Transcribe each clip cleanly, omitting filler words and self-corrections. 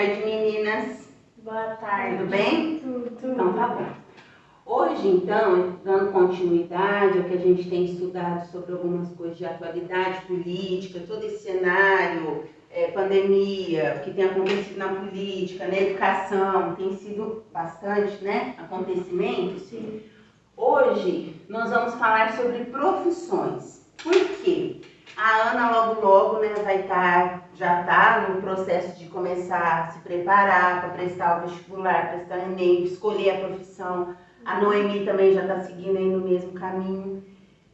tarde, meninas. Boa tarde. Tudo bem? Tudo. Então tá bom. Hoje, então, dando continuidade ao que a gente tem estudado sobre algumas coisas de atualidade política, todo esse cenário, pandemia, o que tem acontecido na política, na educação, tem sido bastante, né, acontecimentos. Sim. Hoje, nós vamos falar sobre profissões. Por quê? A Ana logo, né, já está no processo de começar a se preparar para prestar o vestibular, prestar o Enem, escolher a profissão. A Noemi também já está seguindo aí no mesmo caminho.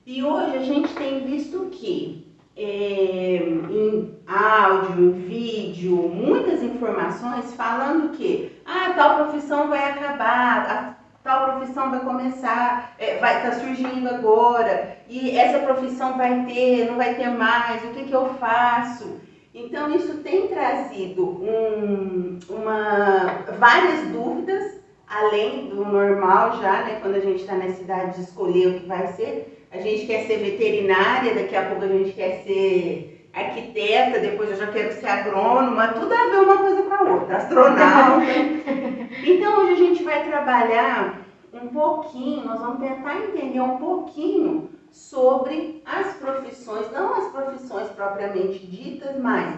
E hoje a gente tem visto que em áudio, em vídeo, muitas informações falando que tal profissão vai acabar, tal profissão vai começar, vai estar surgindo agora, e essa profissão vai ter, não vai ter mais, o que eu faço? Então isso tem trazido várias dúvidas, além do normal já, né, quando a gente está nessa idade de escolher o que vai ser. A gente quer ser veterinária, daqui a pouco a gente quer ser arquiteta, depois eu já quero ser agrônoma, tudo a ver uma coisa com a outra, astronauta. Então hoje a gente vai trabalhar um pouquinho, nós vamos tentar entender um pouquinho sobre as profissões, não as profissões propriamente ditas, mas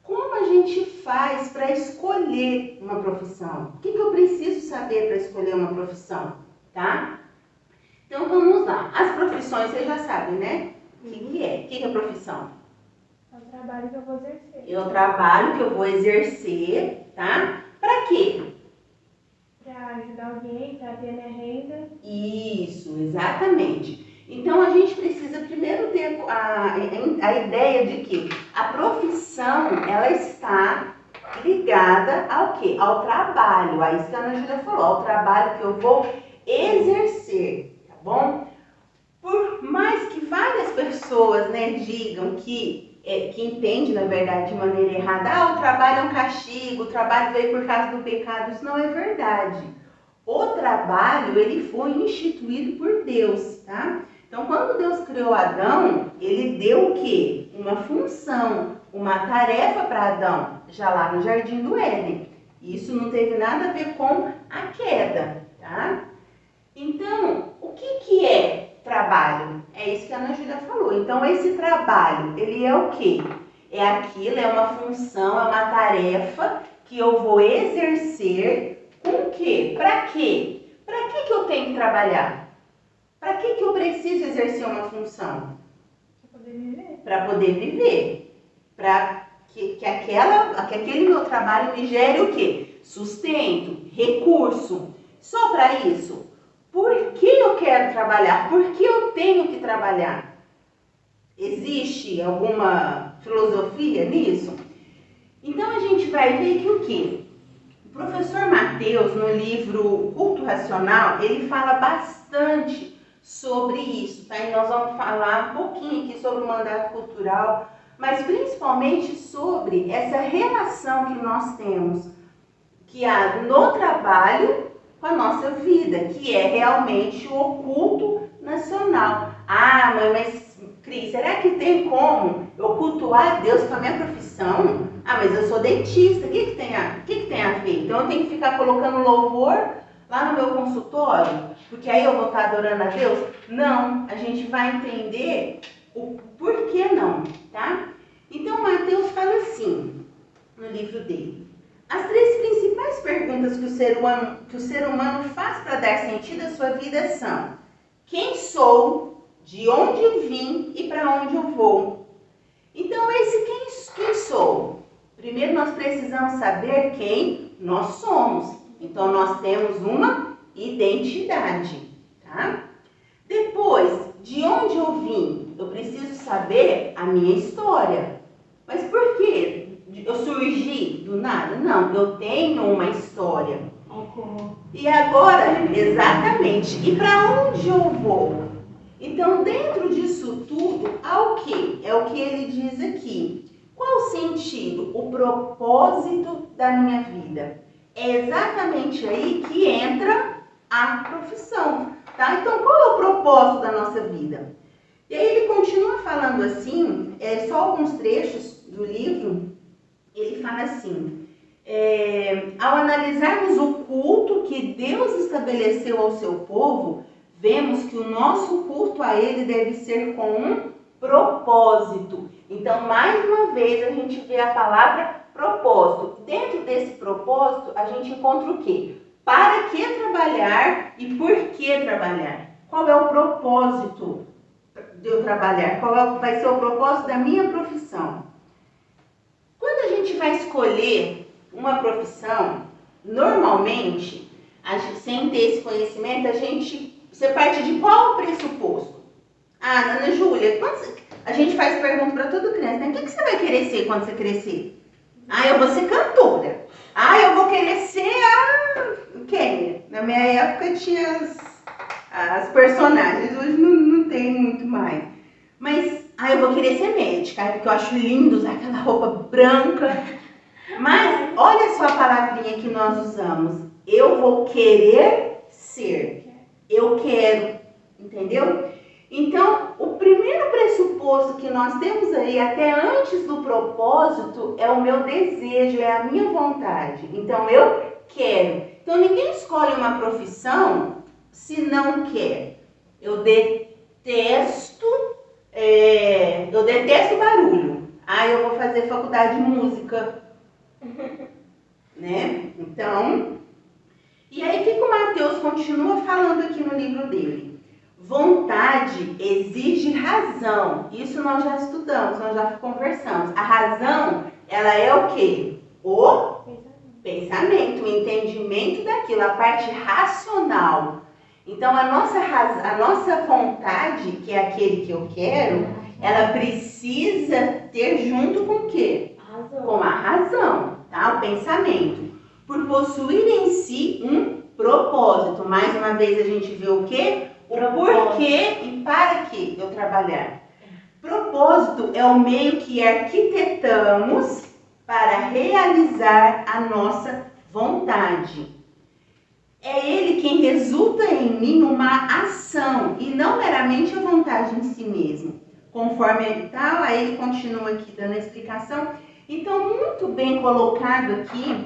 como a gente faz para escolher uma profissão. O que eu preciso saber para escolher uma profissão, tá? Então vamos lá. As profissões, vocês já sabem, né? O que é? O que é profissão? É o trabalho que eu vou exercer. É o trabalho que eu vou exercer, tá? Para quê? Para ajudar alguém, para ter minha renda. Isso, exatamente. Então a gente precisa primeiro ter a ideia de que a profissão, ela está ligada ao quê? Ao trabalho. Aí isso que a Ana Júlia falou, ao trabalho que eu vou exercer, tá bom? Por mais que várias pessoas, né, digam que entende, na verdade, de maneira errada, o trabalho é um castigo, o trabalho veio por causa do pecado, isso não é verdade. O trabalho, ele foi instituído por Deus, tá? Então, quando Deus criou Adão, ele deu o quê? Uma função, uma tarefa para Adão, já lá no Jardim do Éden. Isso não teve nada a ver com a queda, tá? Então, o que é trabalho? É isso que a Ana Júlia falou. Então, esse trabalho, ele é o quê? É aquilo, é uma função, é uma tarefa que eu vou exercer com o quê? Para quê? Para que eu tenho que trabalhar? Para que eu preciso exercer uma função? Para poder viver. Para poder viver. Para que aquele meu trabalho me gere o quê? Sustento, recurso. Só para isso. Por que eu quero trabalhar? Por que eu tenho que trabalhar? Existe alguma filosofia nisso? Então a gente vai ver que o quê? O professor Mateus, no livro Culto Racional, ele fala bastante sobre isso, tá? E nós vamos falar um pouquinho aqui sobre o mandato cultural, mas principalmente sobre essa relação que nós temos, que há no trabalho com a nossa vida, que é realmente o culto nacional. Mãe, mas Cris, será que tem como eu cultuar a Deus com a minha profissão? Mas eu sou dentista, o que tem a ver? Então eu tenho que ficar colocando louvor lá no meu consultório, porque aí eu vou estar adorando a Deus? Não, a gente vai entender o porquê não, tá? Então Mateus fala assim, no livro dele: as três principais perguntas que o ser humano faz para dar sentido à sua vida são: quem sou, de onde vim e para onde eu vou? Então quem sou? Primeiro nós precisamos saber quem nós somos. Então nós temos uma identidade, tá? Depois, de onde eu vim? Eu preciso saber a minha história. Mas por quê? Eu surgi do nada? Não, eu tenho uma história. E agora, exatamente, e para onde eu vou? Então, dentro disso tudo, há o quê? É o que ele diz aqui. Qual o sentido? O propósito da minha vida. É exatamente aí que entra a profissão, tá? Então, qual é o propósito da nossa vida? E aí ele continua falando assim, só alguns trechos do livro. Ele fala assim: Ao analisarmos o culto que Deus estabeleceu ao seu povo, vemos que o nosso culto a Ele deve ser com um propósito. Então, mais uma vez, a gente vê a palavra propósito. Dentro desse propósito, a gente encontra o quê? Para que trabalhar e por que trabalhar? Qual é o propósito de eu trabalhar? Qual vai ser o propósito da minha profissão? Quando a gente vai escolher uma profissão, normalmente, sem ter esse conhecimento, você parte de qual pressuposto? Ana Júlia, a gente faz pergunta para toda criança, né? O que você vai querer ser quando você crescer? Eu vou ser cantora. Eu vou querer ser a Kênia. Na minha época tinha as personagens, hoje não tem muito mais. Mas, eu vou querer ser médica, porque eu acho lindo usar aquela roupa branca. Mas, olha só a palavrinha que nós usamos. Eu vou querer ser. Eu quero. Entendeu? Então, o primeiro pressuposto que nós temos aí, até antes do propósito, é o meu desejo, é a minha vontade. Então, eu quero. Então, ninguém escolhe uma profissão se não quer. Eu detesto barulho. Eu vou fazer faculdade de música. Né? Então, e aí o que o Mateus continua falando aqui no livro dele? Vontade exige razão. Isso nós já estudamos, nós já conversamos. A razão, ela é o quê? O pensamento, o entendimento daquilo, a parte racional. Então, a nossa vontade, que é aquele que eu quero, ela precisa ter junto com o quê? Com a razão, tá? O pensamento. Por possuir em si um propósito. Mais uma vez a gente vê o quê? O porquê e para que eu trabalhar. Propósito é o meio que arquitetamos para realizar a nossa vontade. É ele quem resulta em mim uma ação e não meramente a vontade em si mesmo. Conforme tal, aí ele continua aqui dando a explicação. Então, muito bem colocado aqui,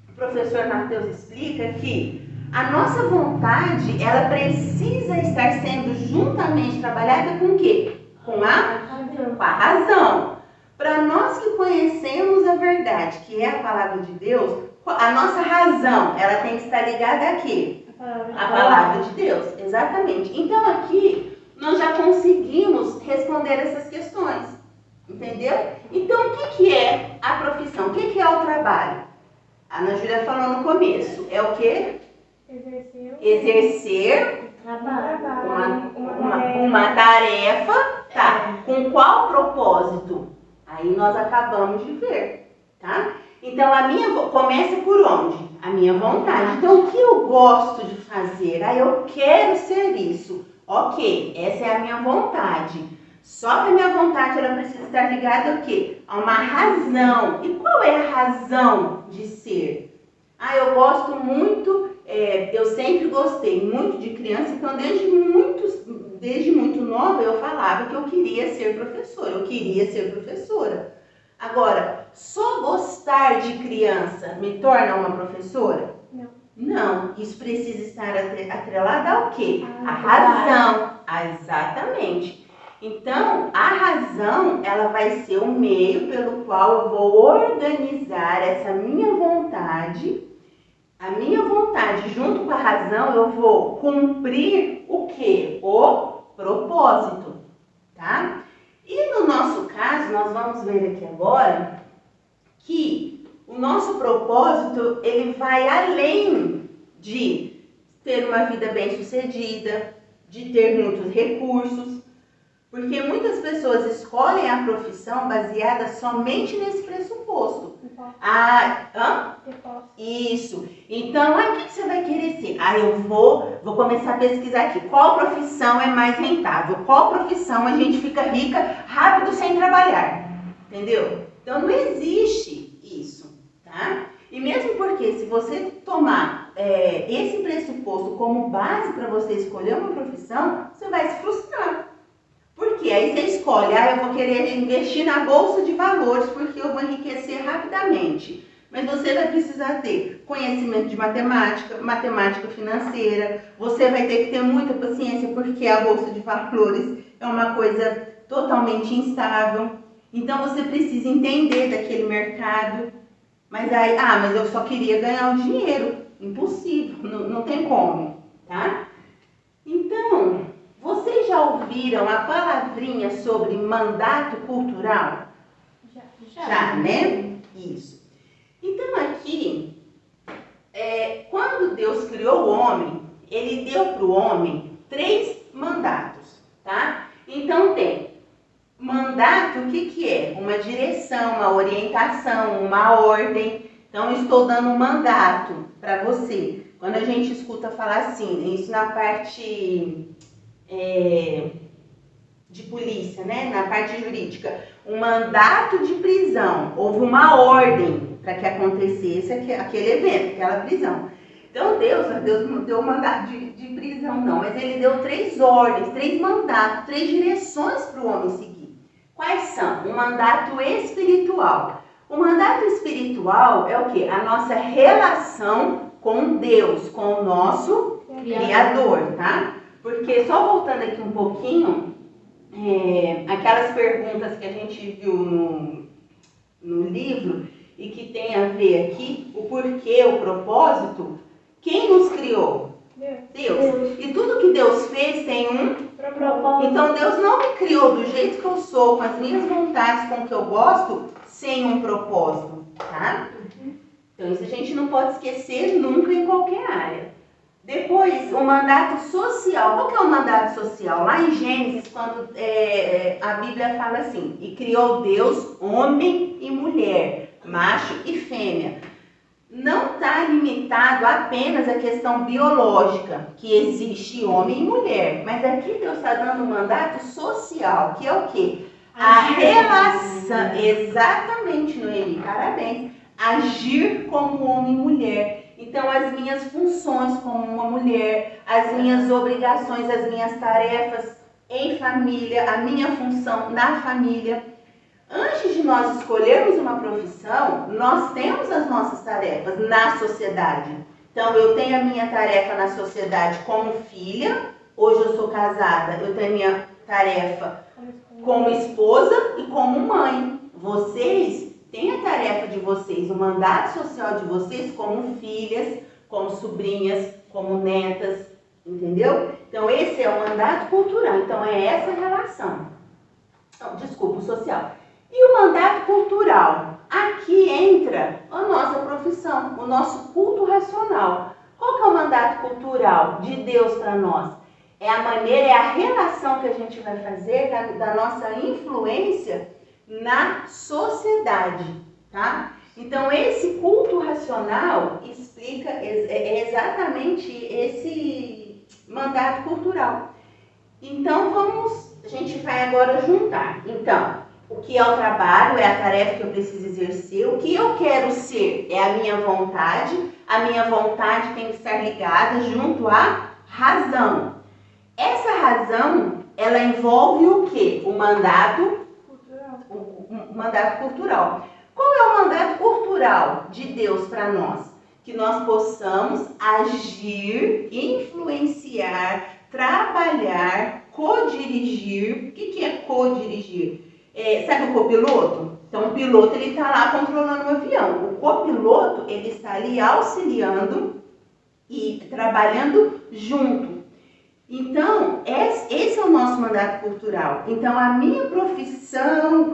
o professor Mateus explica que a nossa vontade, ela precisa estar sendo juntamente trabalhada com o quê? Com a razão. Para nós que conhecemos a verdade, que é a palavra de Deus, a nossa razão, ela tem que estar ligada a quê? A palavra de Deus, exatamente. Então aqui, nós já conseguimos responder essas questões, entendeu? Então, o que é a profissão? O que é o trabalho? A Ana Júlia falou no começo, é o quê? Exercer uma tarefa, tá? Com qual propósito? Aí nós acabamos de ver, tá? Então, começa por onde? A minha vontade. Então, o que eu gosto de fazer? Eu quero ser isso. Ok, essa é a minha vontade. Só que a minha vontade, ela precisa estar ligada ao quê? A uma razão. E qual é a razão de ser? Eu gosto muito, eu sempre gostei muito de criança, então desde muito nova eu falava que eu queria ser professora. Agora, só gostar de criança me torna uma professora? Não, isso precisa estar atrelado ao quê? A razão. Exatamente. Então, a razão, ela vai ser o meio pelo qual eu vou organizar essa minha vontade. A minha vontade, junto com a razão, eu vou cumprir o quê? O propósito, tá? E no nosso caso, nós vamos ver aqui agora que o nosso propósito, ele vai além de ter uma vida bem-sucedida, de ter muitos recursos, porque muitas pessoas escolhem a profissão baseada somente nesse pressuposto. Isso. Então, o que você vai querer ser? Eu vou começar a pesquisar aqui. Qual profissão é mais rentável? Qual profissão a gente fica rica rápido sem trabalhar? Entendeu? Então, não existe isso, tá? E mesmo porque, se você tomar esse pressuposto como base para você escolher uma profissão, você vai se frustrar. Por quê? Aí você escolhe, eu vou querer investir na bolsa de valores porque eu vou enriquecer rapidamente. Mas você vai precisar ter conhecimento de matemática, matemática financeira. Você vai ter que ter muita paciência, porque a bolsa de valores é uma coisa totalmente instável. Então você precisa entender daquele mercado. Mas aí, mas eu só queria ganhar o dinheiro. Impossível, não tem como, tá? Então, vocês já ouviram a palavrinha sobre mandato cultural? Já, né? Isso. Então aqui, quando Deus criou o homem, Ele deu para o homem 3 mandatos, tá? Então tem mandato, o que é? Uma direção, uma orientação, uma ordem. Então estou dando um mandato para você. Quando a gente escuta falar assim, isso na parte de polícia, né? Na parte jurídica, um mandato de prisão, houve uma ordem para que acontecesse aquele evento, aquela prisão. Então Deus não deu um mandato de prisão não, mas Ele deu 3 ordens, 3 mandatos, 3 direções para o homem seguir. Quais são? Um mandato espiritual. O mandato espiritual é o quê? A nossa relação com Deus, com o nosso Criador, tá? Porque, só voltando aqui um pouquinho, aquelas perguntas que a gente viu no livro e que tem a ver aqui, o porquê, o propósito, quem nos criou? Deus. E tudo que Deus fez tem um propósito. Então Deus não me criou do jeito que eu sou, com as minhas vontades, com o que eu gosto, sem um propósito, tá? Então isso a gente não pode esquecer nunca em qualquer área. Depois, o mandato social. Qual que é o mandato social? Lá em Gênesis, quando a Bíblia fala assim, e criou Deus homem e mulher, macho e fêmea. Não está limitado apenas à questão biológica, que existe homem e mulher. Mas aqui Deus está dando um mandato social, que é o quê? A relação, exatamente, Noemi, parabéns. Agir como homem e mulher. Então, as minhas funções como uma mulher, as minhas obrigações, as minhas tarefas em família, a minha função na família. Antes de nós escolhermos uma profissão, nós temos as nossas tarefas na sociedade. Então, eu tenho a minha tarefa na sociedade como filha, hoje eu sou casada, eu tenho a minha tarefa como esposa e como mãe. Vocês têm a tarefa de vocês, o mandato social de vocês como filhas, como sobrinhas, como netas, entendeu? Então, esse é o mandato cultural. Então, é essa relação. Desculpa, o social. E o mandato cultural? Aqui entra a nossa profissão, o nosso culto racional. Qual que é o mandato cultural de Deus para nós? É a maneira, é a relação que a gente vai fazer da nossa influência na sociedade, tá? Então, esse culto racional explica exatamente esse mandato cultural. Então, a gente vai agora juntar. Então, o que é o trabalho, é a tarefa que eu preciso exercer. O que eu quero ser é a minha vontade. A minha vontade tem que estar ligada junto à razão. Essa razão, ela envolve o quê? O mandato cultural. O mandato cultural. Qual é o mandato cultural de Deus para nós? Que nós possamos agir, influenciar, trabalhar, codirigir. O que é codirigir? Sabe o copiloto? Então, o piloto está lá controlando o avião. O copiloto ele está ali auxiliando e trabalhando junto. Então, esse é o nosso mandato cultural. Então, a minha profissão,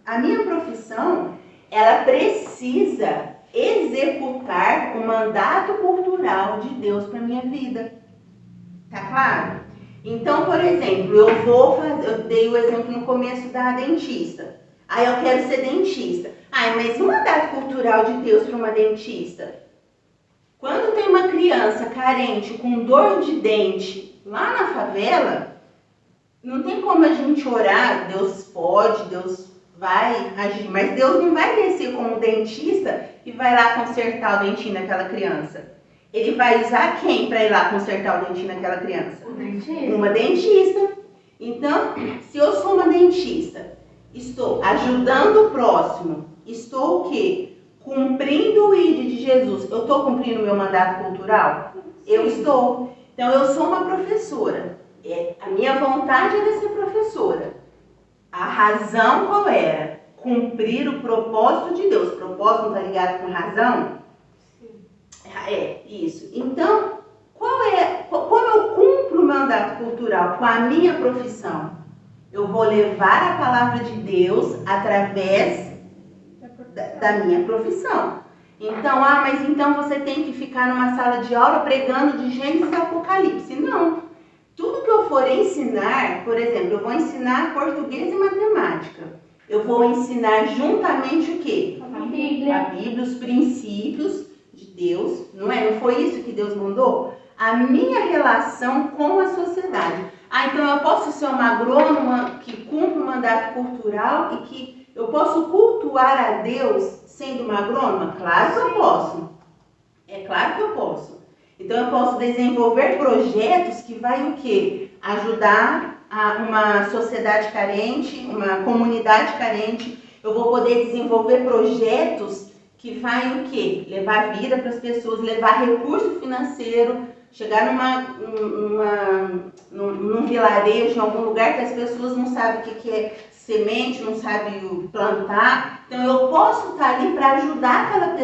a minha profissão, ela precisa executar o mandato cultural de Deus para a minha vida. Tá claro? Então, por exemplo, eu dei o exemplo no começo da dentista. Aí eu quero ser dentista. Mas o mandato cultural de Deus para uma dentista? Quando tem uma criança carente com dor de dente lá na favela, não tem como a gente orar, Deus pode, Deus vai agir, mas Deus não vai descer como dentista e vai lá consertar o dentinho daquela criança. Ele vai usar quem para ir lá consertar o dentinho daquela criança? O dentista. Uma dentista. Então, se eu sou uma dentista, estou ajudando o próximo, estou o quê? cumprindo o ID de Jesus, eu estou cumprindo o meu mandato cultural? Eu estou. Então, eu sou uma professora. A minha vontade era ser professora. A razão qual era? Cumprir o propósito de Deus. O propósito não está ligado com razão? Sim. Isso. Então, como eu cumpro o mandato cultural com a minha profissão? Eu vou levar a palavra de Deus através da minha profissão. Então, mas então você tem que ficar numa sala de aula pregando de Gênesis e Apocalipse. Não. Tudo que eu for ensinar, por exemplo, eu vou ensinar português e matemática. Eu vou ensinar juntamente o quê? A Bíblia. A Bíblia, os princípios de Deus, não é? Não foi isso que Deus mandou? A minha relação com a sociedade. Então eu posso ser uma agrônoma que cumpre o mandato cultural e que eu posso cultuar a Deus sendo uma agrônoma? Claro que eu posso. É claro que eu posso. Então eu posso desenvolver projetos que vai o quê? Ajudar uma sociedade carente, uma comunidade carente. Eu vou poder desenvolver projetos que vai o quê? Levar vida para as pessoas, levar recurso financeiro, chegar num vilarejo, em algum lugar que as pessoas não sabem o que é semente, não sabem plantar. Então eu posso estar ali para ajudar aquela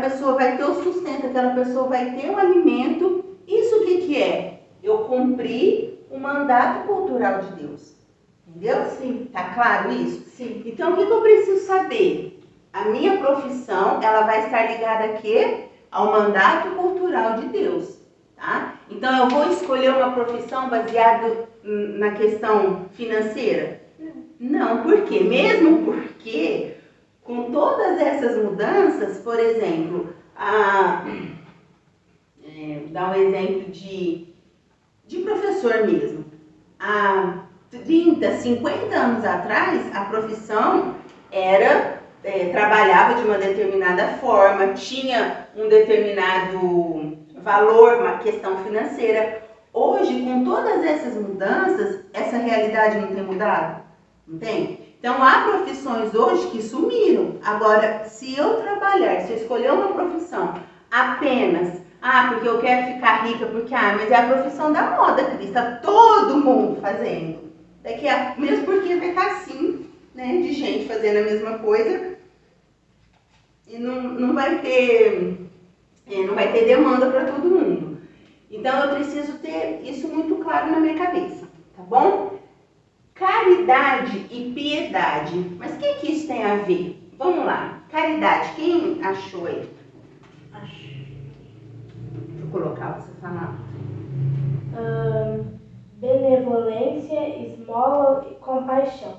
pessoa vai ter o sustento, aquela pessoa vai ter o alimento. Isso o que é? Eu cumpri o mandato cultural de Deus. Entendeu? Sim. Tá claro isso? Sim. Então o que eu preciso saber? A minha profissão, ela vai estar ligada a quê? Ao mandato cultural de Deus, tá? Então eu vou escolher uma profissão baseada na questão financeira? Não, por quê? Mesmo porque com todas essas mudanças, por exemplo, dar um exemplo de professor mesmo. Há 30, 50 anos atrás, a profissão trabalhava de uma determinada forma, tinha um determinado valor, uma questão financeira. Hoje, com todas essas mudanças, essa realidade não tem mudado? Não tem? Então, há profissões hoje que sumiram. Agora, se eu escolher uma profissão apenas, porque eu quero ficar rica, porque, mas é a profissão da moda, Cris, tá todo mundo fazendo. Mesmo porque vai estar assim, né, de gente fazendo a mesma coisa e não vai ter demanda para todo mundo. Então, eu preciso ter isso muito claro na minha cabeça, tá bom? Caridade e piedade. Mas o que isso tem a ver? Vamos lá. Caridade, quem achou aí? Acho. Deixa eu colocar você falar. Benevolência, esmola e compaixão.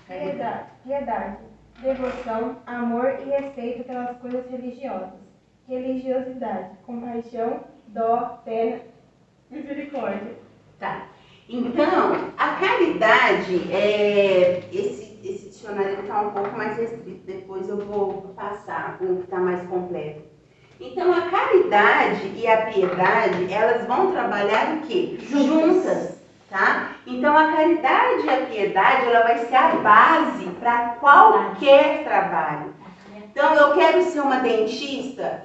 Piedade, devoção, amor e respeito pelas coisas religiosas. Religiosidade, compaixão, dó, pena, misericórdia. Tá. Então, a caridade, esse dicionário está um pouco mais restrito, depois eu vou passar com o que está mais completo. Então, a caridade e a piedade, elas vão trabalhar o quê? Juntas, tá? Então, a caridade e a piedade, ela vai ser a base para qualquer trabalho. Então, eu quero ser uma dentista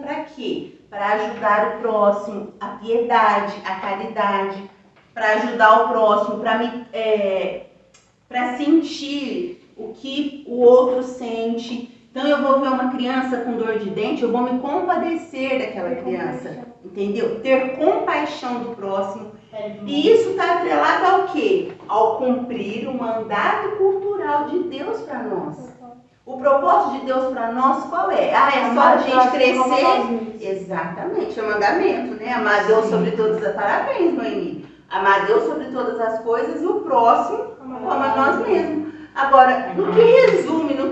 para quê? Para ajudar o próximo, a piedade, a caridade, para ajudar o próximo, para sentir o que o outro sente. Então, eu vou ver uma criança com dor de dente, eu vou me compadecer daquela criança, entendeu? Ter compaixão do próximo. E isso está atrelado ao quê? Ao cumprir o mandato cultural de Deus para nós. O propósito de Deus para nós qual é? É só a gente crescer? Exatamente, é um mandamento, né? Amar a Deus sobre todas as... Parabéns, Noemi. Amar a Deus sobre todas as coisas e o próximo como a nós mesmos. Agora, no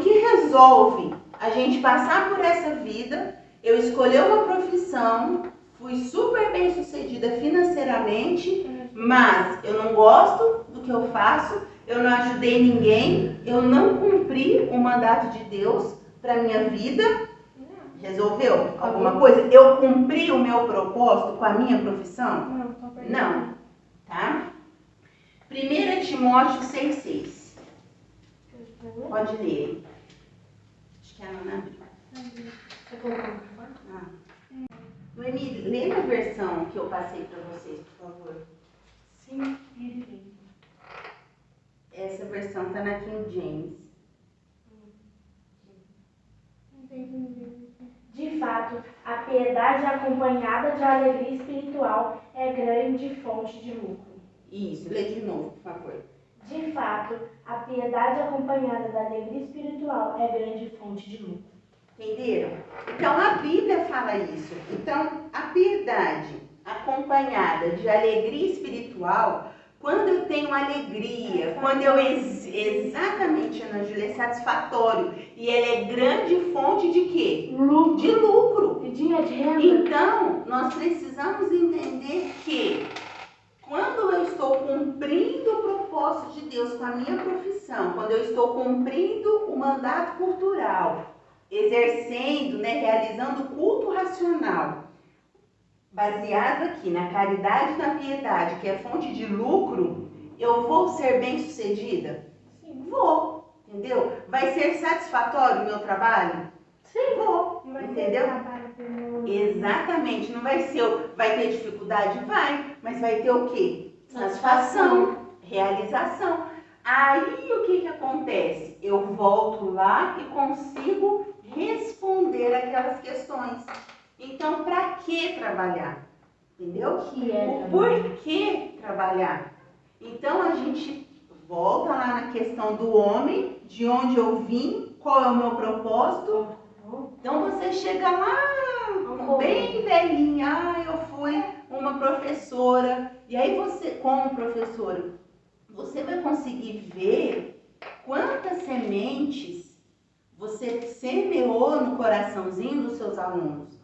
que resolve a gente passar por essa vida, eu escolher uma profissão, fui super bem sucedida financeiramente, mas eu não gosto do que eu faço, eu não ajudei ninguém, eu não cumpri o mandato de Deus para minha vida. Resolveu alguma coisa? Eu cumpri o meu propósito com a minha profissão? Não. Tá? 1 Timóteo 6,6. Pode ler. Acho que ela não abriu. Você colocou no microfone? Noemi, lê na versão que eu passei para vocês, por favor. Sim, ele. Essa versão está na King James. De fato, a piedade acompanhada de alegria espiritual é grande fonte de lucro. Isso, lê de novo, por favor. De fato, a piedade acompanhada da alegria espiritual é grande fonte de lucro. Entenderam? Então a Bíblia fala isso. Então a piedade acompanhada de alegria espiritual, quando eu tenho alegria, quando eu exatamente, Ana Júlia, é satisfatório e ela é grande fonte de quê? Lucro. De lucro. E dinheiro de renda. Então nós precisamos entender que quando eu estou cumprindo o propósito de Deus com a minha profissão, quando eu estou cumprindo o mandato cultural, exercendo, realizando o culto racional, baseado aqui na caridade e na piedade, que é fonte de lucro, eu vou ser bem-sucedida? Sim. Vou, entendeu? Vai ser satisfatório o meu trabalho? Sim. Vou, Não vai ter entendeu? trabalho pelo... Exatamente, não vai ser, vai ter dificuldade? Vai, mas vai ter o quê? Satisfação, realização. Aí o que acontece? Eu volto lá e consigo responder aquelas questões. Então, para que trabalhar? Entendeu? O porquê trabalhar. Então, a gente volta lá na questão do homem, de onde eu vim, qual é o meu propósito. Então, você chega lá, bem velhinha, eu fui uma professora. E aí você, como professora, você vai conseguir ver quantas sementes você semeou no coraçãozinho dos seus alunos.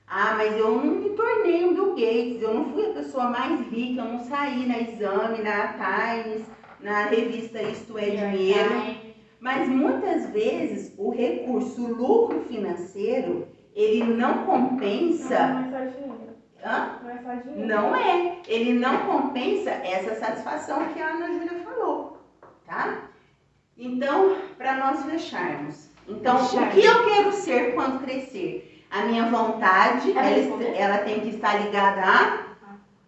Ah, mas eu não me tornei um Bill Gates, eu não fui a pessoa mais rica, eu não saí na Exame, na Times, na revista Isto é Dinheiro. Mas muitas vezes o recurso, o lucro financeiro, ele não compensa... Não é só dinheiro. Hã? Não é só dinheiro. Não é. Ele não compensa essa satisfação que a Ana Júlia falou, tá? Então, para nós fecharmos. Então, o que eu quero ser quando crescer? A minha vontade, ela tem que estar ligada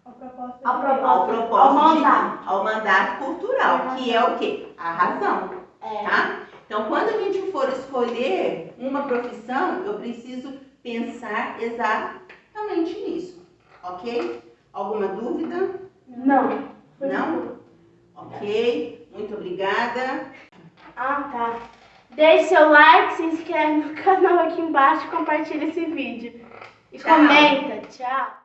Ao propósito. Ao ao mandato cultural, que é o quê? A razão, tá? Então, quando a gente for escolher uma profissão, eu preciso pensar exatamente nisso, ok? Alguma dúvida? Não. Não? Ok, muito obrigada. Ah, tá. Deixe seu like, se inscreve no canal aqui embaixo e compartilha esse vídeo. E Tchau. comenta. Tchau.